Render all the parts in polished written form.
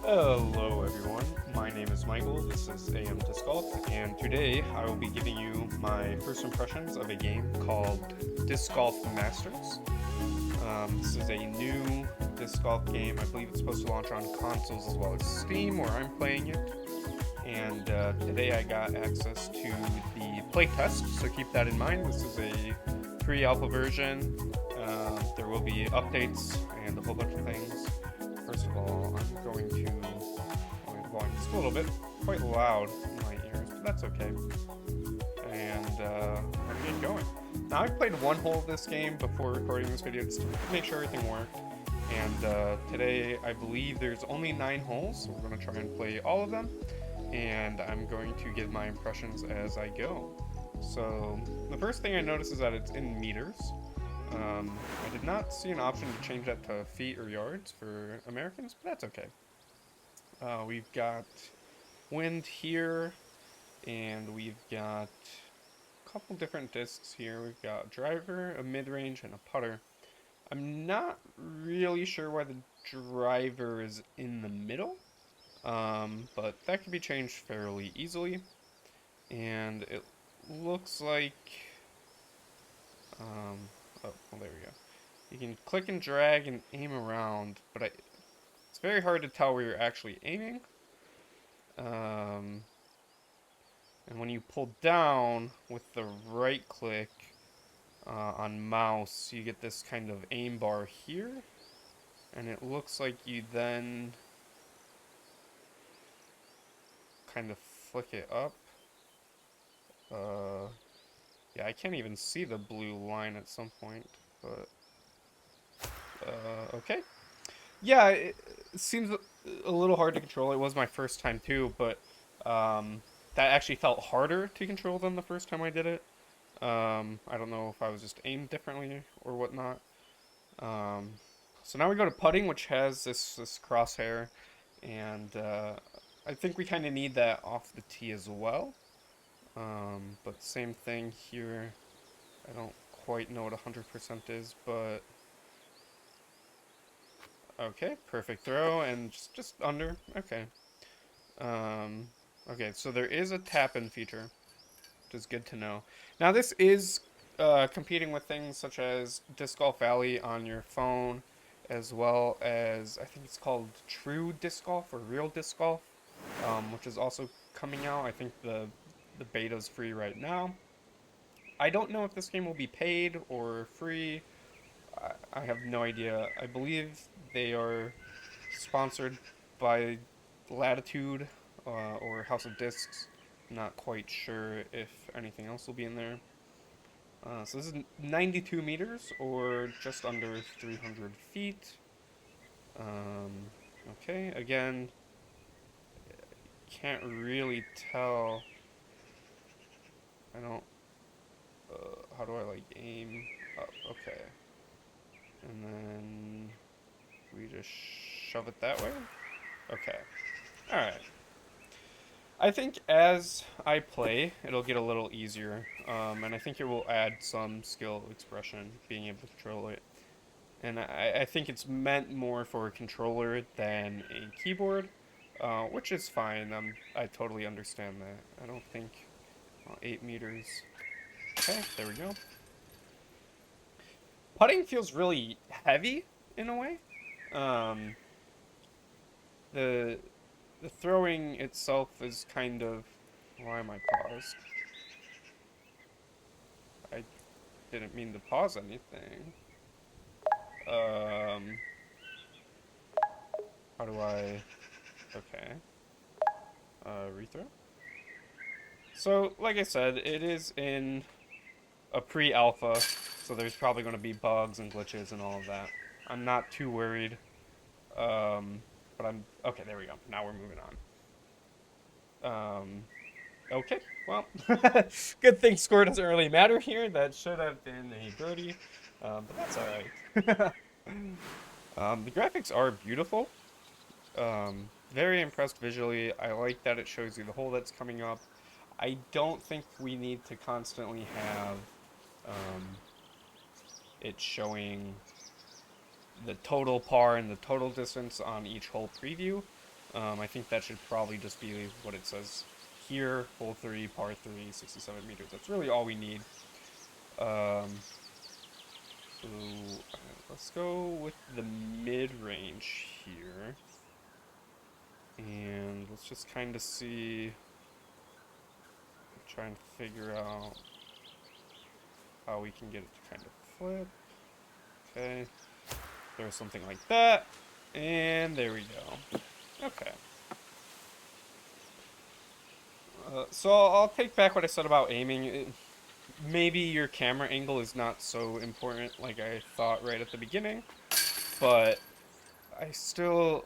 Hello everyone, my name is Michael, this is AM Disc Golf, and today I will be giving you my first impressions of a game called Disc Golf Masters. This is a new disc golf game. I believe it's supposed to launch on consoles as well as Steam, where I'm playing it. And today I got access to the playtest, so keep that in mind. This is a pre-alpha version. There will be updates and a whole bunch of things. First of all, I'm going to volume just a little bit, quite loud in my ears, but that's okay. And I'm gonna get going. Now I've played one hole of this game before recording this video just to make sure everything worked. And today I believe there's only 9 holes, so we're gonna try and play all of them. And I'm going to give my impressions as I go. So the first thing I notice is that it's in meters. I did not see an option to change that to feet or yards for Americans, but that's okay. We've got wind here, and we've got a couple different discs here. We've got a driver, a mid-range, and a putter. I'm not really sure why the driver is in the middle, but that can be changed fairly easily. And it looks like, oh, well, there we go. You can click and drag and aim around, but it's very hard to tell where you're actually aiming. And when you pull down with the right click on mouse, you get this kind of aim bar here. And it looks like you then kind of flick it up. Yeah, I can't even see the blue line at some point, but okay. Yeah, it seems a little hard to control. It was my first time too, but that actually felt harder to control than the first time I did it. I don't know if I was just aimed differently or whatnot. So now we go to putting, which has this crosshair, and I think we kind of need that off the tee as well. But same thing here. I don't quite know what 100% is, but okay, perfect throw and just under. Okay. Okay, so there is a tap-in feature, which is good to know. Now this is competing with things such as Disc Golf Alley on your phone, as well as I think it's called True Disc Golf or Real Disc Golf, which is also coming out. I think the beta's free right now. I don't know if this game will be paid or free. I have no idea. I believe they are sponsored by Latitude or House of Discs. Not quite sure if anything else will be in there. So this is 92 meters or just under 300 feet. Okay, again, can't really tell. I don't. How do I like aim up? Okay. And then we just shove it that way? Okay. Alright. I think as I play, it'll get a little easier. And I think it will add some skill expression, being able to control it. And I think it's meant more for a controller than a keyboard, which is fine. I totally understand that. I don't think 8 meters. Okay, there we go. Putting feels really heavy in a way. Um, the the throwing itself is kind of. Why am I paused? I didn't mean to pause anything. Um, how do I? Okay. Rethrow. So, like I said, it is in a pre-alpha, so there's probably going to be bugs and glitches and all of that. I'm not too worried. But I'm okay. There we go. Now we're moving on. Okay. Well, good thing score doesn't really matter here. That should have been a birdie, but that's all right. The graphics are beautiful. Very impressed visually. I like that it shows you the hole that's coming up. I don't think we need to constantly have um, it showing the total par and the total distance on each hole preview. I think that should probably just be what it says here, hole 3, par 3, 67 meters. That's really all we need. So let's go with the mid-range here. And let's just kind of see, try and figure out how we can get it to kind of flip. Okay, there's something like that. And there we go. Okay. So I'll take back what I said about aiming. Maybe your camera angle is not so important like I thought right at the beginning, but I still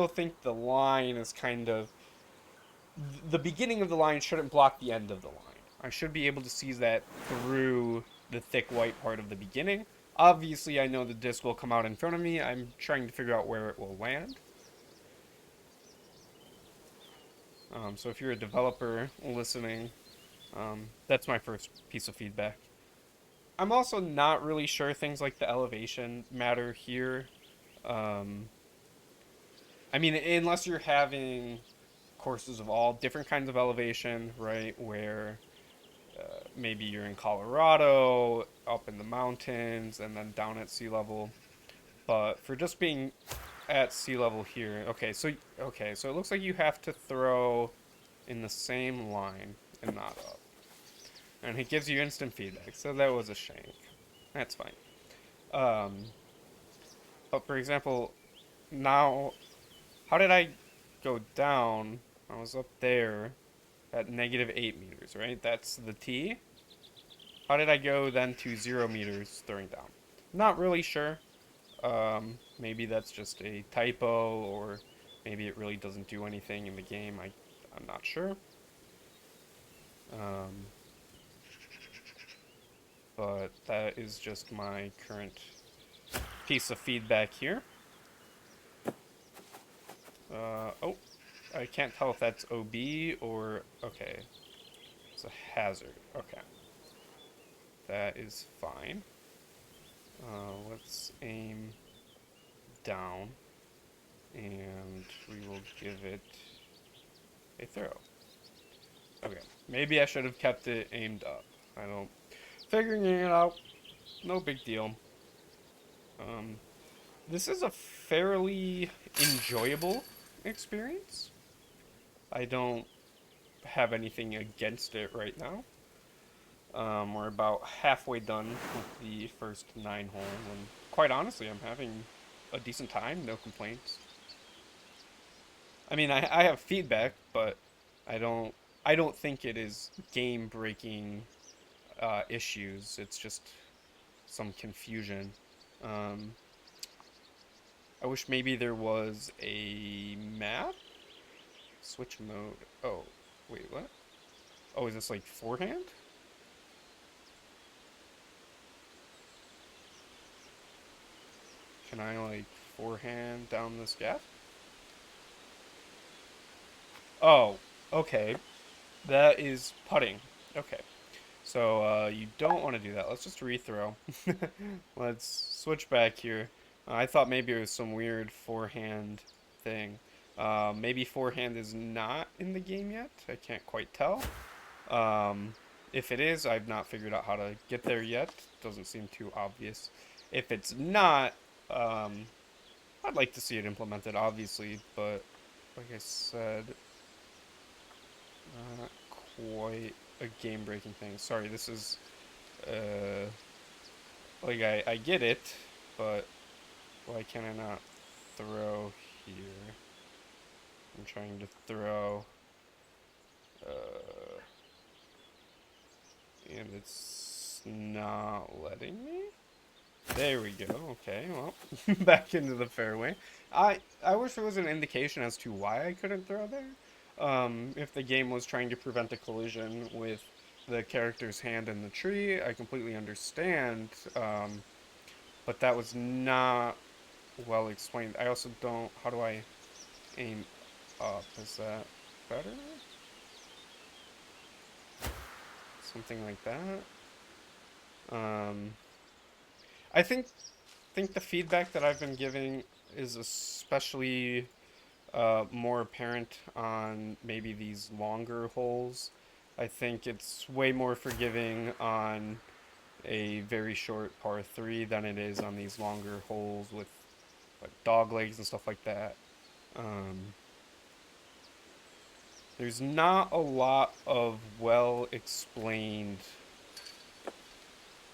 think the line is kind of the beginning of the line shouldn't block the end of the line. I should be able to see that through the thick white part of the beginning. Obviously, I know the disc will come out in front of me. I'm trying to figure out where it will land. So if you're a developer listening, that's my first piece of feedback. I'm also not really sure things like the elevation matter here. Um, I mean, unless you're having courses of all different kinds of elevation, right? Where maybe you're in Colorado, up in the mountains, and then down at sea level. But for just being at sea level here, so it looks like you have to throw in the same line and not up. And it gives you instant feedback, so that was a shank. That's fine. Um, but for example, now, how did I go down? I was up there at -8 meters, right? That's the T. How did I go then to 0 meters throwing down? Not really sure. Maybe that's just a typo, or maybe it really doesn't do anything in the game. I'm not sure. Um, but that is just my current piece of feedback here. Oh, I can't tell if that's OB or... Okay, it's a hazard. Okay, that is fine. Let's aim down, and we will give it a throw. Okay, maybe I should have kept it aimed up. I don't... Figuring it out, no big deal. Um, this is a fairly enjoyable experience. I don't have anything against it right now. We're about halfway done with the first 9 holes, and quite honestly, I'm having a decent time, no complaints. I mean, I have feedback, but I don't I don't think it is game-breaking issues. It's just some confusion. Um, I wish maybe there was a map. Switch mode. Oh, wait, what? Oh, is this like forehand? Can I like forehand down this gap? Oh, okay. That is putting. Okay. So you don't want to do that. Let's just rethrow. Let's switch back here. I thought maybe it was some weird forehand thing. Maybe forehand is not in the game yet. I can't quite tell. Um, if it is, I've not figured out how to get there yet. Doesn't seem too obvious. If it's not, um, I'd like to see it implemented, obviously, but like I said, not quite a game-breaking thing. Sorry, this is, uh, like I get it, but why can I not throw here? I'm trying to throw, uh, and it's not letting me? There we go. Okay, well, back into the fairway. I wish there was an indication as to why I couldn't throw there. If the game was trying to prevent a collision with the character's hand in the tree, I completely understand. But that was not well explained. I also don't... How do I aim up? Is that better? Something like that? Um, I think the feedback that I've been giving is especially more apparent on maybe these longer holes. I think it's way more forgiving on a very short par 3 than it is on these longer holes with like dog legs and stuff like that. Um, there's not a lot of well explained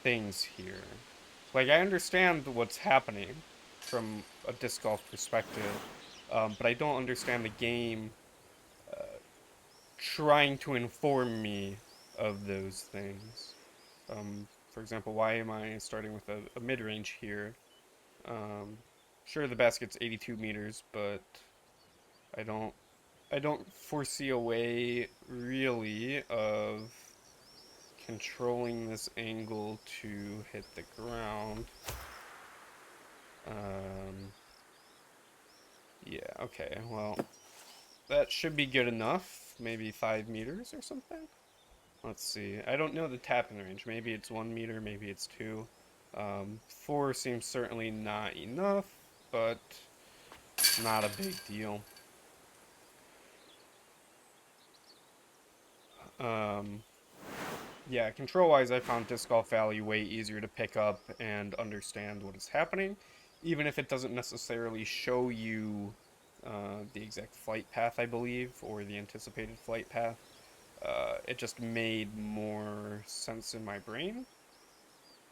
things here. Like, I understand what's happening from a disc golf perspective, but I don't understand the game trying to inform me of those things. For example, why am I starting with a mid range here? Sure, the basket's 82 meters, but I don't I don't foresee a way really of controlling this angle to hit the ground. Um, yeah, okay, well, that should be good enough. Maybe 5 meters or something? Let's see. I don't know the tapping range. Maybe it's 1 meter, maybe it's 2. 4 seems certainly not enough, but not a big deal. Um, yeah, control-wise, I found Disc Golf Valley way easier to pick up and understand what is happening, even if it doesn't necessarily show you the exact flight path, I believe, or the anticipated flight path. It just made more sense in my brain.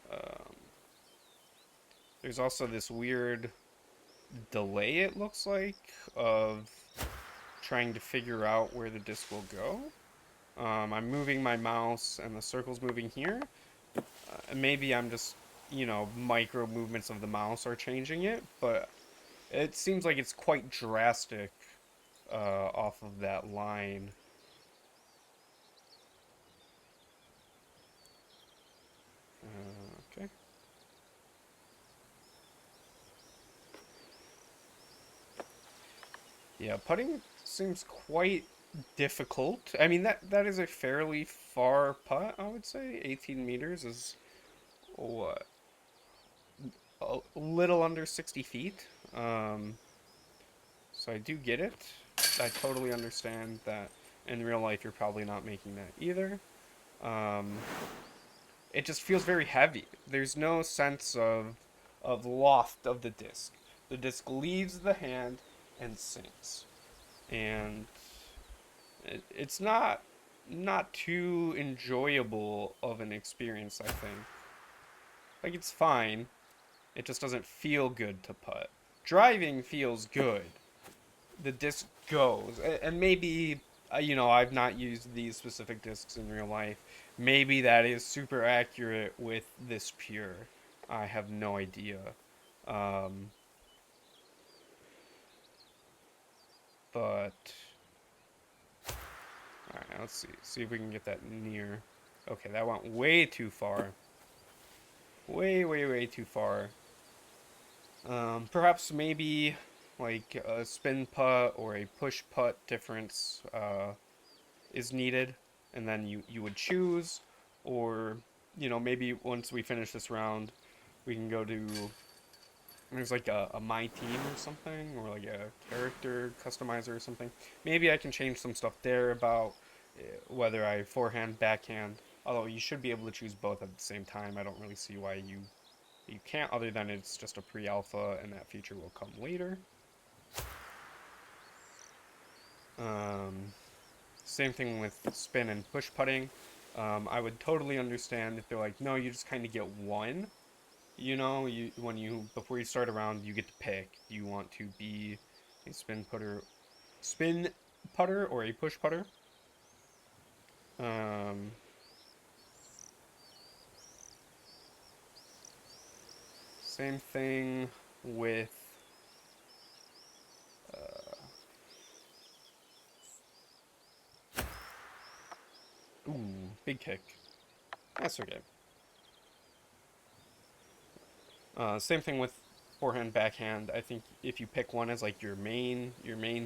Um, there's also this weird delay, it looks like, of trying to figure out where the disc will go. I'm moving my mouse and the circle's moving here. Maybe I'm just, micro movements of the mouse are changing it, but it seems like it's quite drastic off of that line. Okay. Yeah, putting seems quite difficult. I mean, that is a fairly far putt, I would say. 18 meters is what? A little under 60 feet. So I do get it. I totally understand that in real life you're probably not making that either. Um, it just feels very heavy. There's no sense of loft of the disc. The disc leaves the hand and sinks, and it's not too enjoyable of an experience. I think like it's fine. It just doesn't feel good to putt. Driving feels good. The disc goes, and maybe I've not used these specific discs in real life. Maybe that is super accurate with this pure. I have no idea. Um, but all right, let's see if we can get that near. Okay, that went way too far. Way too far. Perhaps maybe like a spin putt or a push putt difference is needed, and then you would choose, or maybe once we finish this round, we can go to there's like a my team or something, or like a character customizer or something. Maybe I can change some stuff there about whether I forehand, backhand. Although you should be able to choose both at the same time. I don't really see why you can't, other than it's just a pre-alpha and that feature will come later. Um, Same thing with spin and push putting. I would totally understand if they're like, no, you just kind of get one. You before you start a round, you get to pick. Do you want to be a spin putter, or a push putter? Um, Same thing with ooh, big kick. That's okay. Same thing with forehand, backhand. I think if you pick one as like your main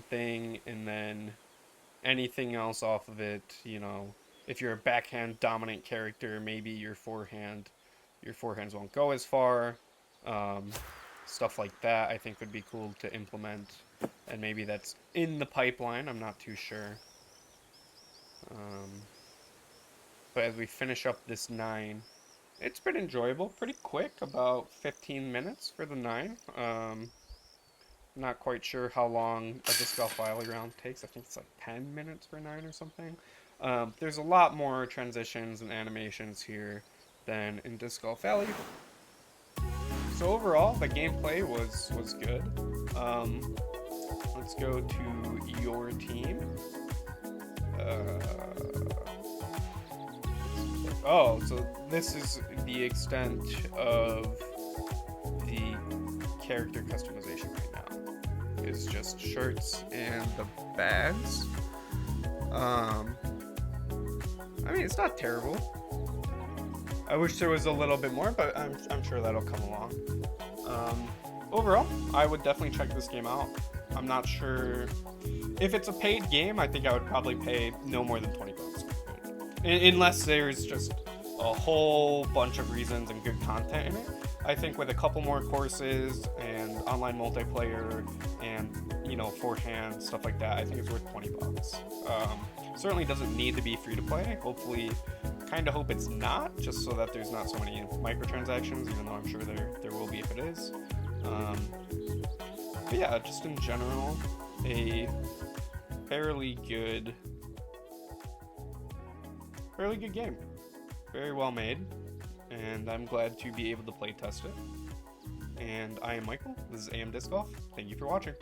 thing, and then anything else off of it, if you're a backhand dominant character, maybe your forehands won't go as far. Um, Stuff like that, I think would be cool to implement. and maybe that's in the pipeline. I'm not too sure. But as we finish up this 9, it's been enjoyable, pretty quick, about 15 minutes for the 9. Not quite sure how long a Disc Golf Valley round takes. I think it's like 10 minutes for 9 or something. There's a lot more transitions and animations here than in Disc Golf Valley. So overall, the gameplay was good. Let's go to your team. Oh, so this is the extent of the character customization right now. It's just shirts and the bags. I mean, it's not terrible. I wish there was a little bit more, but I'm sure that'll come along. Overall, I would definitely check this game out. I'm not sure if it's a paid game. I think I would probably pay no more than $20, unless there's just a whole bunch of reasons and good content in it. I think with a couple more courses and online multiplayer and, you know, forehand stuff like that, I think it's worth $20. Certainly doesn't need to be free to play. Hopefully, kind of hope it's not, just so that there's not so many microtransactions, even though I'm sure there will be if it is. But yeah, just in general, a fairly good game. Very well made, and I'm glad to be able to play test it. And I am Michael. This is AM Disc Golf. Thank you for watching.